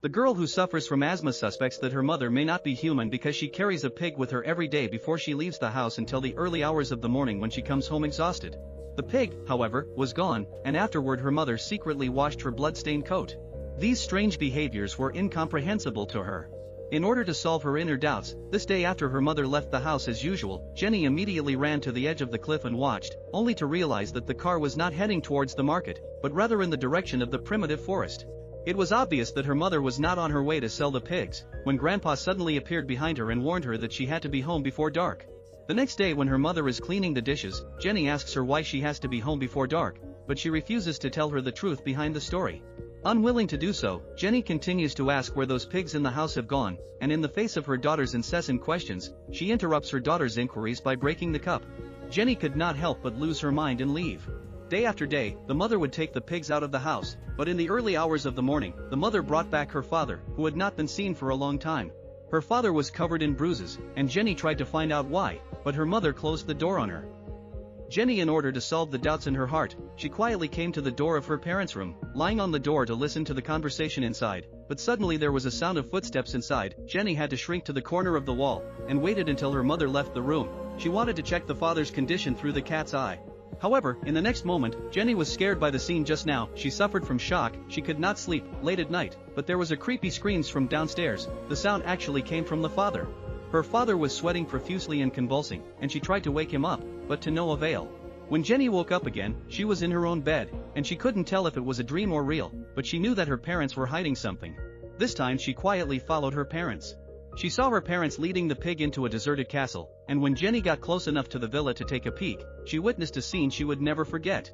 The girl who suffers from asthma suspects that her mother may not be human because she carries a pig with her every day before she leaves the house until the early hours of the morning when she comes home exhausted. The pig, however, was gone, and afterward her mother secretly washed her blood-stained coat. These strange behaviors were incomprehensible to her. In order to solve her inner doubts, this day after her mother left the house as usual, Jenny immediately ran to the edge of the cliff and watched, only to realize that the car was not heading towards the market, but rather in the direction of the primitive forest. It was obvious that her mother was not on her way to sell the pigs, when Grandpa suddenly appeared behind her and warned her that she had to be home before dark. The next day when her mother is cleaning the dishes, Jenny asks her why she has to be home before dark, but she refuses to tell her the truth behind the story. Unwilling to do so, Jenny continues to ask where those pigs in the house have gone, and in the face of her daughter's incessant questions, she interrupts her daughter's inquiries by breaking the cup. Jenny could not help but lose her mind and leave. Day after day, the mother would take the pigs out of the house, but in the early hours of the morning, the mother brought back her father, who had not been seen for a long time. Her father was covered in bruises, and Jenny tried to find out why, but her mother closed the door on her. Jenny, in order to solve the doubts in her heart, she quietly came to the door of her parents' room, lying on the door to listen to the conversation inside, but suddenly there was a sound of footsteps inside. Jenny had to shrink to the corner of the wall, and waited until her mother left the room. She wanted to check the father's condition through the cat's eye. However, in the next moment, Jenny was scared by the scene just now. She suffered from shock, she could not sleep, late at night, but there was a creepy screams from downstairs. The sound actually came from the father. Her father was sweating profusely and convulsing, and she tried to wake him up, but to no avail. When Jenny woke up again, she was in her own bed, and she couldn't tell if it was a dream or real, but she knew that her parents were hiding something. This time she quietly followed her parents. She saw her parents leading the pig into a deserted castle, and when Jenny got close enough to the villa to take a peek, she witnessed a scene she would never forget.